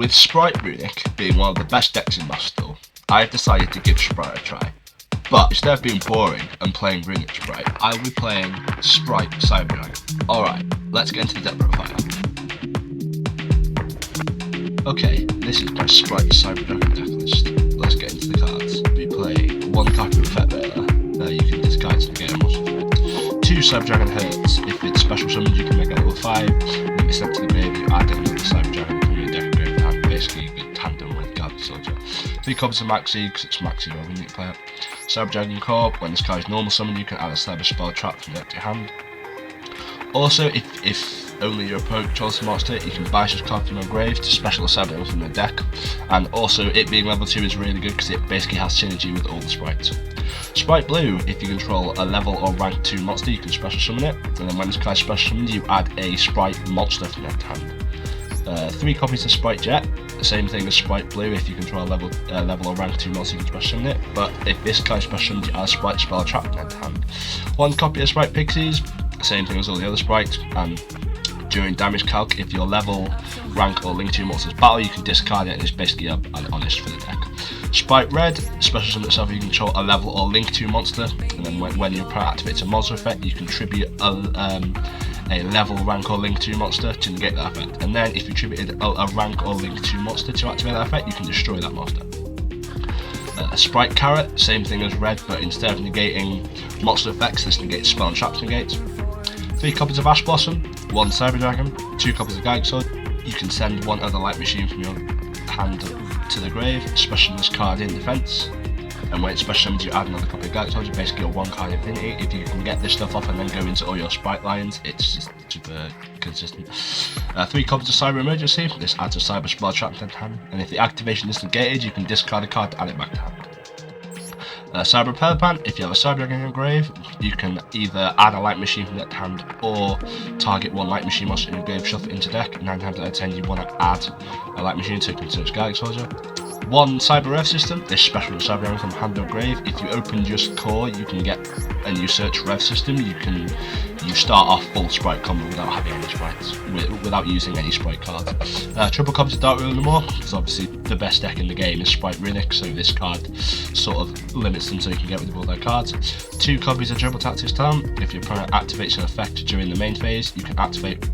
With Spright Runic being one of the best decks in Master Duel, I have decided to give Spright a try. But instead of being boring and playing Runic Spright, I will be playing Spright Cyberdragon. Alright, let's get into the deck profile. Okay, this is my Spright Cyberdragon deck list. Let's get into the cards. We play one copy of Effect Veiler, you can discard to negate a monster effect. 2 Cyberdragon Hurts, if it's special summoned you can make it level 5, when it's sent to the grave you add another Cyberdragon from your deck and grave hand, basically you can tandem with Guardian Soldier. 3 copies of Maxi, because it's Maxi over Runic player. Cyberdragon Corp, when this card is normal summoned you can add a Cyber Spell Trap from your deck to your hand. Also, if only your opponent controls the monster, you can banish this card from your grave to special Cyberdragon from your deck. And also, it being level 2 is really good because it basically has synergy with all the sprites. Spright Blue, if you control a level or rank 2 monster, you can special summon it. And then when this card is special summoned, you add a Spright monster from your hand. 3 copies of Spright Jet, the same thing as Spright Blue, if you control a level or rank 2 monster, you can special summon it. But if this card is special summoned, you add a Spright Spell Trap from your hand. 1 copy of Spright Pixies, same thing as all the other sprites, and during damage calc, if your level, rank or link to your monster's battle, you can discard it and it's basically an honest for the deck. Spright Red, special summon itself, you control a level or link to your monster, and then when your opponent activates a monster effect, you contribute a level, rank or link to your monster to negate that effect. And then if you attributed a rank or link to your monster to activate that effect, you can destroy that monster. Spright Carrot, same thing as Red, but instead of negating monster effects, this negates spell and traps negates. 3 copies of Ash Blossom, 1 Cyberdragon, 2 copies of Guide Sword. You can send 1 other light machine from your hand to the grave, special this card in defense. And when it's special summoned, you add another copy of Guide Sword, you basically get 1 card infinity. If you can get this stuff off and then go into all your Spright lines, it's just super consistent. 3 copies of Cyber Emergency, this adds a Cyber Spell Trap to hand, and if the activation is negated, you can discard a card to add it back to hand. Cyber Repair Pan, if you have a Cyberdragon in your grave, you can either add a light machine from deck to hand or target 1 light machine monster in your grave, shuffle it into deck. 9 times out of 10 you want to add a light machine to search Guardian Soldier. 1 Cyber Rev System, this special Cyberdragon from hand or grave. If you open just core, you can get a new search Rev System. You start off full Spright combo without having any sprites, without using any Spright cards. Triple copies of Dark Rule no more, because obviously the best deck in the game is Spright Runic, so this card sort of limits them so you can get rid of all their cards. 2 copies of Triple Tactics Talent, if your opponent activates an effect during the main phase, you can activate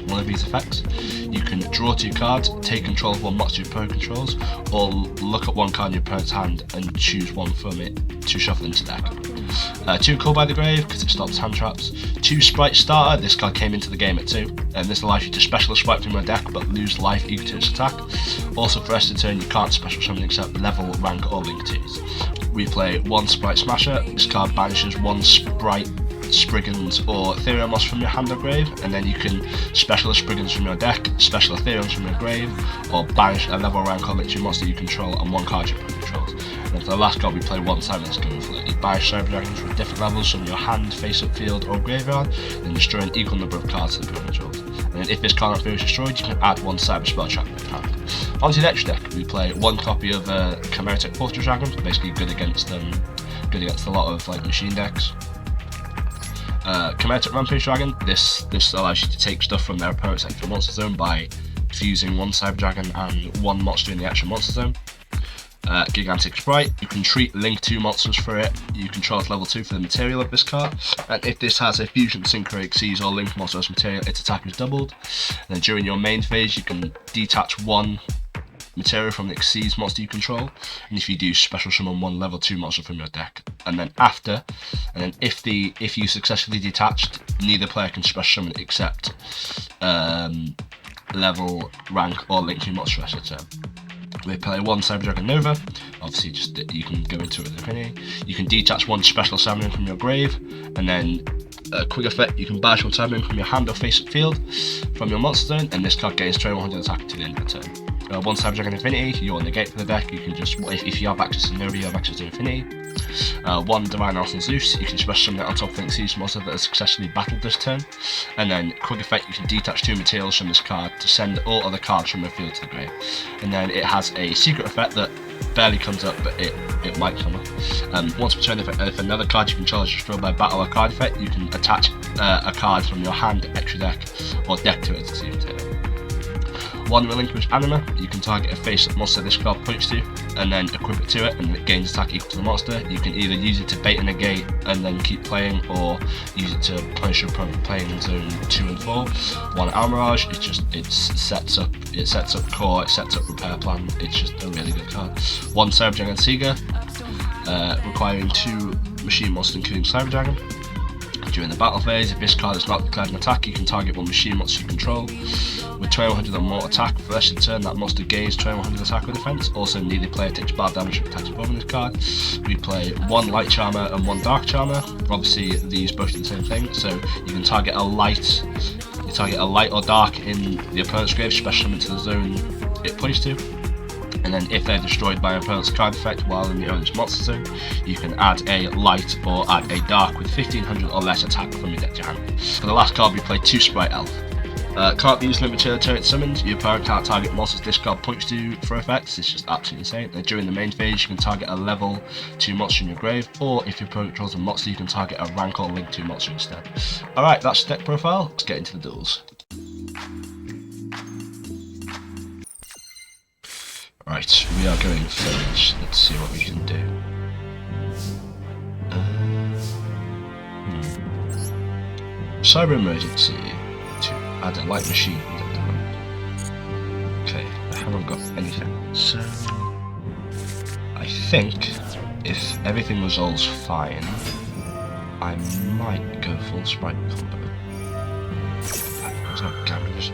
one of these effects. You can draw 2 cards, take control of 1 monster your opponent controls, or look at 1 card in your opponent's hand and choose 1 from it to shuffle into deck. 2 Call by the Grave, because it stops hand traps. 2 Spright Starter, this card came into the game at 2, and this allows you to special Spright from your deck but lose life equal to its attack. Also for rest of the turn you can't special summon except level, rank or link 2s. We play 1 Spright Smasher, this card banishes 1 Spright Spriggans or Ethereal Moss from your hand or grave, and then you can special Spriggans from your deck, special Ethereals from your grave, or banish a level, rank or link 2 monster you control and 1 card your opponent controls. And then for the last card we play 1 Silence Going Float. You banish Cyberdragons from different levels from your hand, face up field or graveyard, then destroy an equal number of cards to the opponent controls. And then if this card on field is destroyed, you can add 1 Cyber Spell Trap to your hand. Onto the next deck, we play 1 copy of Chimeric Portal Dragon, basically good against a lot of like machine decks. Chimeric Rampage Dragon, this allows you to take stuff from their opponent's actual monster zone by fusing 1 Cyberdragon and 1 monster in the actual monster zone. Gigantic Spright, you can treat link 2 monsters for it, you control level 2 for the material of this card, and if this has a fusion, synchro, exceeds or link monster as material, its attack is doubled. And then during your main phase you can detach 1 material from the Exceeds monster you control, and if you do, special summon 1 level 2 monster from your deck. And then if you successfully detached, neither player can special summon except level, rank or link 2 monster rest of the turn. We play 1 Cyberdragon Nova, obviously just you can go into it with Infinity. You can detach 1 special Cyberdragon from your grave, and then quick effect, you can banish 1 Cyberdragon from your hand or face up field from your monster zone, and this card gains 2100 attack to the end of the turn. 1 Cyberdragon Infinity, you're negate for the deck, you can just, if you have access to Nova, you have access to Infinity. 1 Divine Arsenal Zeus, you can special summon it on top of an Exceeds monster that has successfully battled this turn. And then quick effect, you can detach 2 materials from this card to send all other cards from the field to the grave. And then it has a secret effect that barely comes up, but it might come up. Once per turn, if another card you control is destroyed by battle or card effect, you can attach a card from your hand, extra deck, or deck to it to see it. one relinquish anima, you can target a face that monster this card points to, and then equip it to it, and it gains attack equal to the monster. You can either use it to bait and negate and then keep playing, or use it to punish your opponent playing in zone 2 and 4. One Almirage, it sets up core, it sets up repair plan. It's just a really good card. One Cyber Dragon Seeger, requiring 2 machine monsters including Cyber Dragon. During the battle phase, if this card is not declared an attack, you can target one machine monster you control. With 2100 or more attack, for the rest of the turn, that monster gains 2100 attack or defense. Also, neither player takes bad damage from attacks above in this card. We play 1 Light Charmer and 1 Dark Charmer. Obviously, these both do the same thing, so you can target a light or dark in the opponent's grave, special summon to the zone it points to. And then if they're destroyed by an opponent's card effect while in the opponent's monster zone, you can add a light or add a dark with 1500 or less attack from your deck to hand. For the last card, we play 2 Spright Elf. Can't be used until the turn it's summoned. Your opponent can't target monsters this card points to for effects. It's just absolutely insane. And during the main phase, you can target a level 2 monster in your grave, or if your opponent draws a monster, you can target a rank or link 2 monster instead. Alright, that's the deck profile. Let's get into the duels. Right, we are going first. Let's see what we can do. Cyber Emergency to add a light machine. Okay, I haven't got anything. So, I think if everything resolves fine, I might go full Spright combo. There's no damage.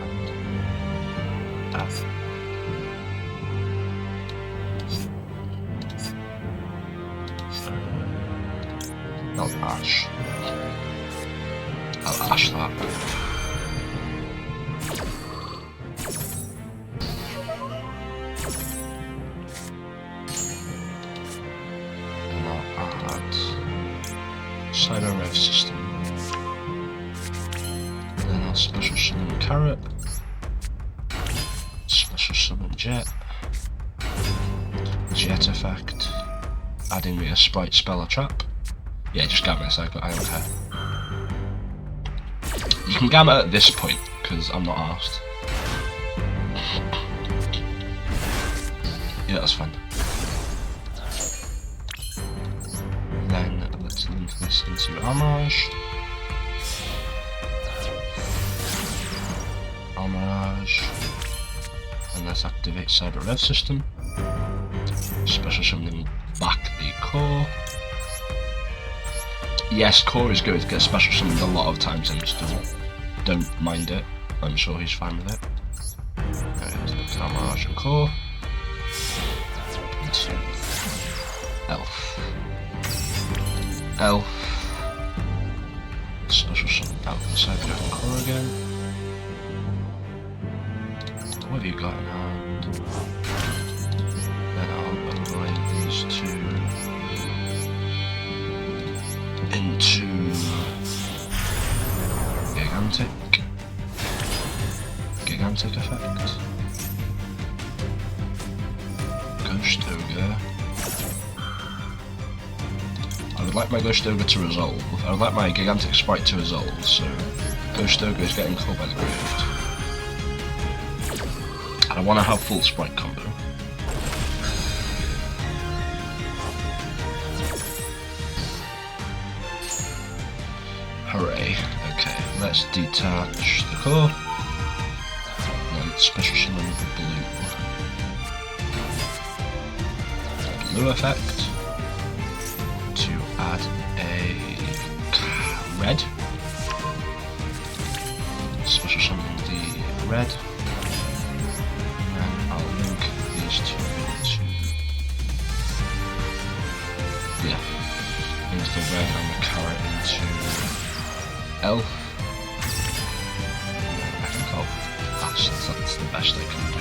I'll ash. I'll ash that. And I'll add Cyber Rev System. And then I'll special summon Carrot. Special summon Jet. Jet effect. Adding me a Spright spell or trap. Yeah, just Gamma a cycle, I don't care. You can Gamma at this point, because I'm not arsed. Yeah, that's fine. Then let's link this into Almirage. And let's activate Cyber Rev System. Special summoning back the core. Yes, core is good, get special summoned a lot of times in this duel. Don't mind it, I'm sure he's fine with it. Alright, so Almirage and core. Into Elf. Elf. Special summon out the Cyber Dragon core again. What have you got in hand? Then I'll overlay these two into Gigantic effect. Ghost Ogre. I would like my Ghost Ogre to resolve. I would like my Gigantic Spright to resolve, so Ghost Ogre is getting caught by the grave. And I want to have full Spright combo. Hooray. Okay, let's detach the core. And special summon the blue effect to add a red. Special summon the red. And I'll link these two into, yeah, into the red and the carrot into Elf. I think that's the best I can do.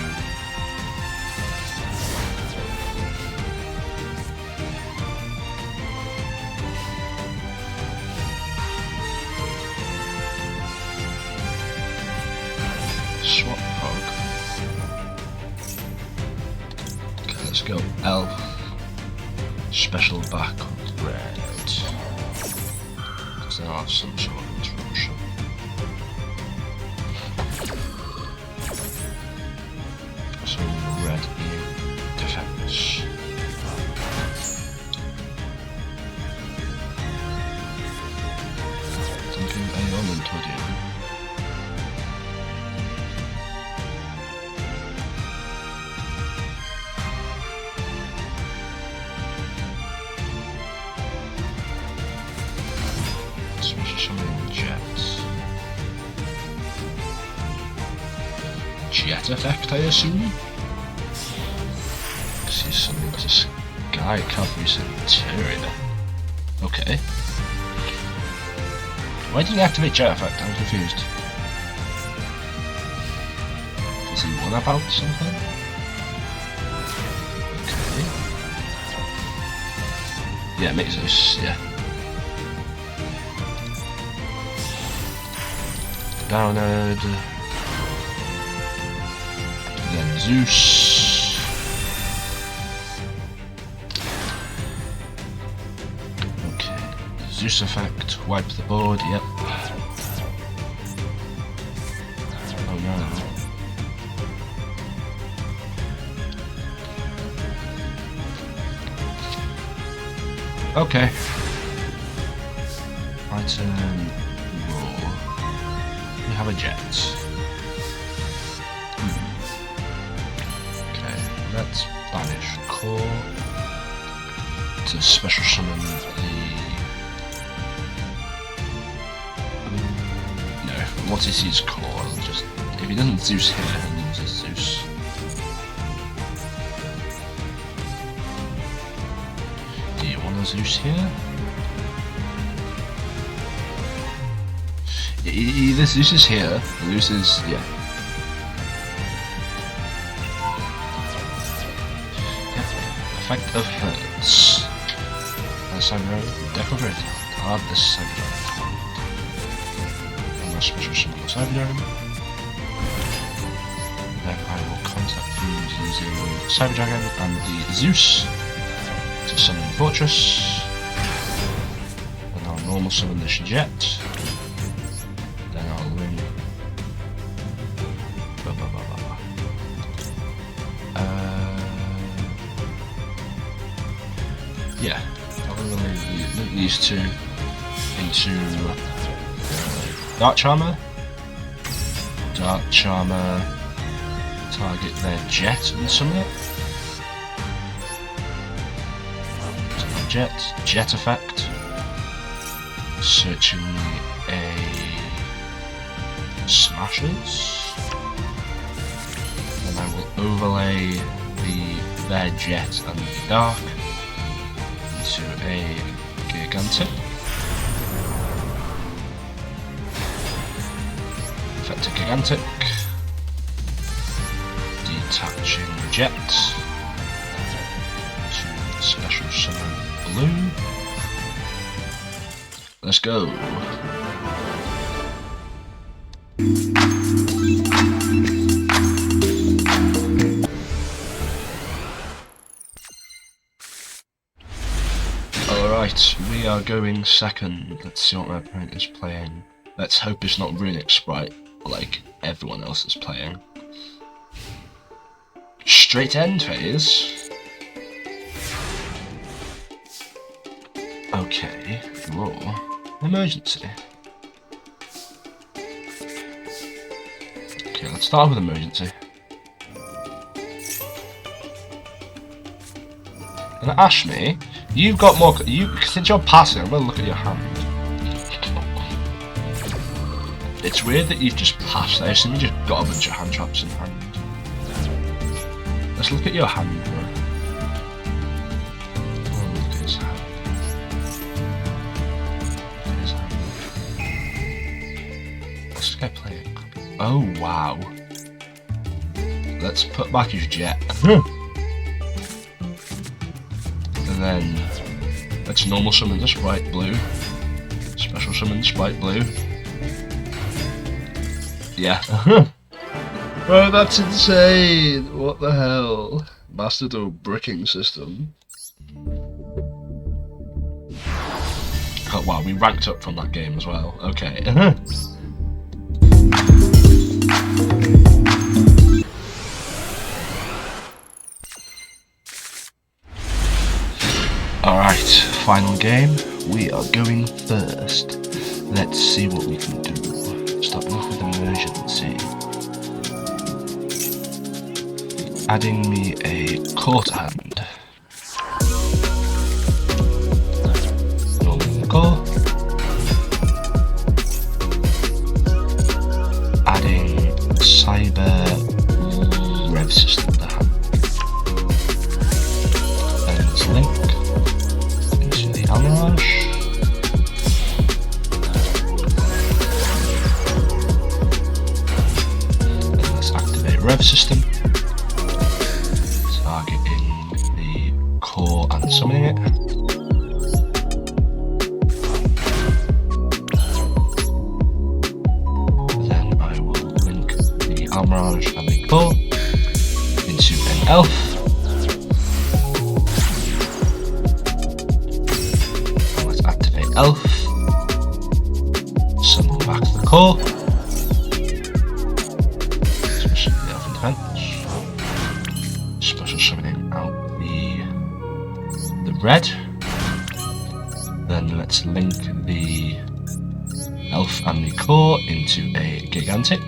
Swap Pog. Okay, let's go Elf. Special back with red. Because then I'll have some sort of interruption. jet effect, I assume? See something that's a Sky Cavalry Centurion. Okay. Why didn't he activate jet effect? I'm confused. Does he want about something? Okay. Yeah, makes this, yeah. Download. Then Zeus. Okay. Zeus effect, wipe the board, yep. Oh no. Okay. My turn. Roar. We have a jet. Okay, let's banish core to special summon the. No, once he sees core, I'll just. If he doesn't Zeus here, he'll lose his Zeus. Do you want a Zeus here? Either Zeus is here, or Zeus is, yeah. Effect of Hurts. Cyber Decorate. I'll have this Cyber. I'm going to special summon the Cyber. Then I will contact you using Cyber Dragon and the Zeus to summon the Fortress. And I'll normal summon this Jet. Then I'll ring. Yeah, I'll link these two into Dark Charmer. Dark Charmer, target their Jet and summon it. Jet effect. Searching a Smashers. And I will overlay their Jet and the Dark into a Gigantic. Effect a Gigantic. Detaching Jet. To special summon Blue. Let's go. Alright, we are going second. Let's see what my opponent is playing. Let's hope it's not Runic Spright like everyone else is playing. Straight end phase. Okay, draw. Emergency. Okay, let's start with emergency. And ask me, you've got more. Since you're passing, I'm gonna look at your hand. It's weird that you've just passed. I assume you just got a bunch of hand traps in hand. Let's look at your hand, bro. Oh, look at his hand. Look at his hand. What's this guy playing? Oh wow. Let's put back his Jet. And then let's normal summon the Spright Blue. Special summon the Spright Blue. Yeah. Bro, that's insane! What the hell? Master Duel bricking system. Oh wow, we ranked up from that game as well. Okay. Alright, final game. We are going first. Let's see what we can do. Starting off with emergency. Adding me a quarter hand. Normal core. Adding cyber targeting the core and summoning it. Then I will link the Almirage and the core into an elf. Let's activate elf. Summon back the core. Especially the elf in defense. Special summoning out the red. Then let's link the elf and the core into a gigantic.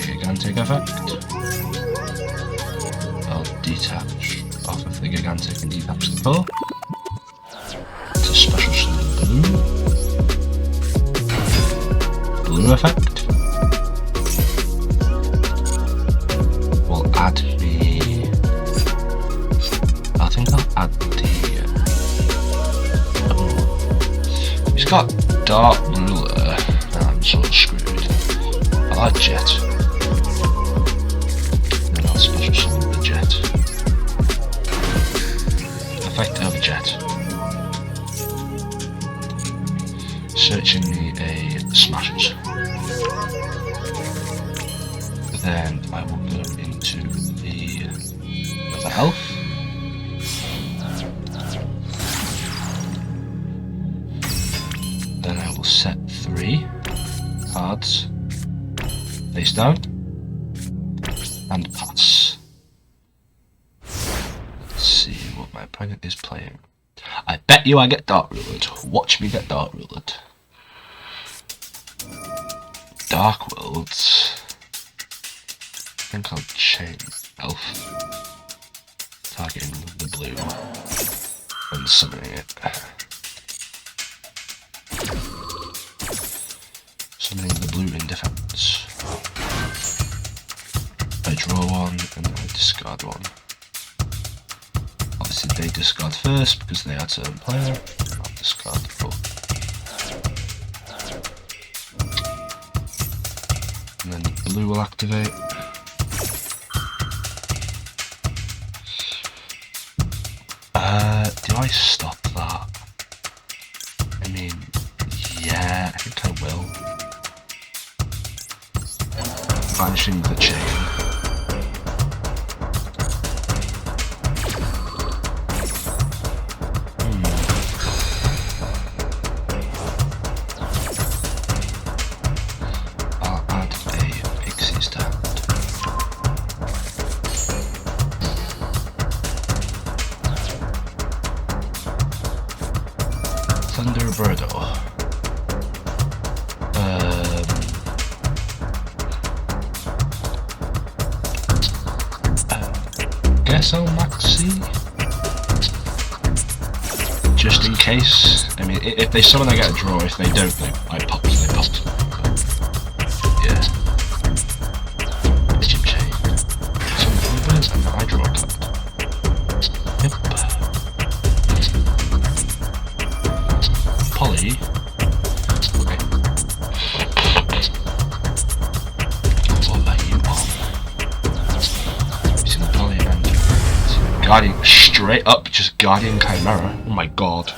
Gigantic effect. I'll detach off of the gigantic and detach the core. It's a special summon blue effect. We'll add the. I think I'll add the. He's got dark ruler. I'm sort of screwed. I like jet. Then I'll special summon the jet. Effect of jet. Searching the smashes. Then I will go into the other elf. Then I will set 3 cards face down and pass. Let's see what my opponent is playing. I bet you I get dark rulered. Watch me get dark rulered. Dark Worlds. I think I'll change elf. Targeting the blue and summoning it. Summoning the blue in defense. I draw one and then I discard one. Obviously they discard first because they are turn player. I'll discard the 4. And then the blue will activate. Do I stop that? I mean, yeah, I think I will. Banishing the chain. I'll add a pixie stand. Thunderbirdo. Guess I'll maxi. Just in case. I mean, if they summon, I get a draw. If they don't, I pop. They pop. Yeah. Chip chain. Some thunderbirds and I draw a card. Yep. Polly. Okay. What are you on? Using Polly and Guardian straight up, just Guardian Chimera. Oh my god.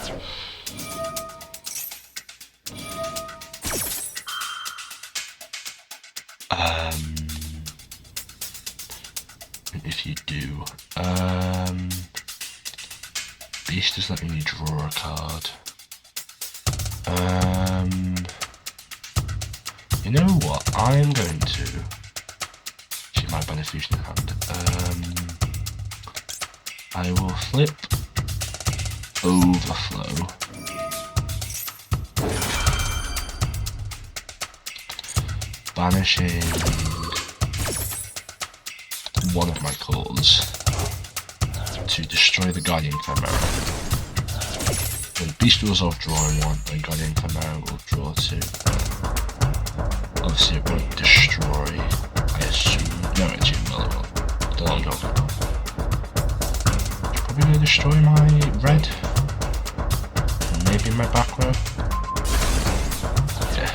If you do, Beast is letting me draw a card. You know what? I am going to. She might ban a fusion in hand. I will flip Overflow. Banishing one of my cores to destroy the Guardian Chimera. Then Beast will resolve drawing 1, then Guardian Chimera will draw 2. Obviously it won't destroy, I assume. No, actually, well it will. The long draw. It's probably going to destroy my red. And maybe my back row. Yeah.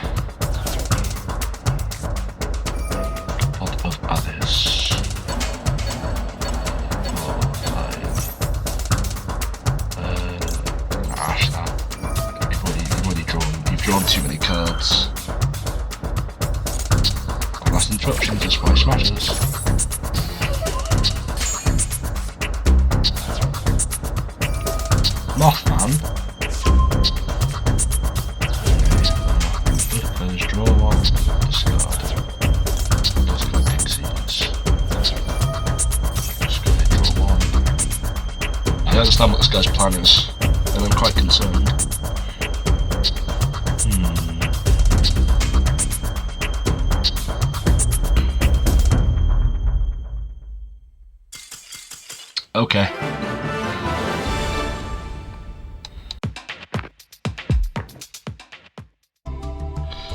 instructions to Spright Smashers. Mothman. Players draw one, discard. Just gonna pixies. Just gonna draw one. I understand what this guy's plan is, and I'm quite concerned. Okay.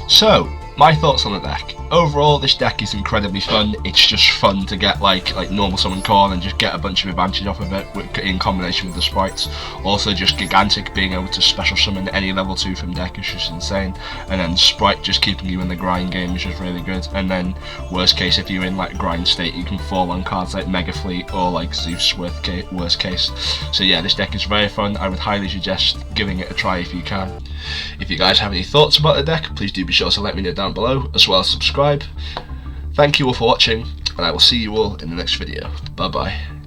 So, my thoughts on the deck. Overall, this deck is incredibly fun. It's just fun to get like normal summon core and just get a bunch of advantage off of it in combination with the sprites. Also, just gigantic, being able to special summon any level 2 from deck is just insane. And then Spright just keeping you in the grind game is just really good. And then worst case, if you're in like grind state, you can fall on cards like Mega Fleet or like Zeus worst case. So yeah, this deck is very fun. I would highly suggest giving it a try if you can. If you guys have any thoughts about the deck, please do be sure to let me know down below, as well as subscribe. Thank you all for watching, and I will see you all in the next video. Bye bye.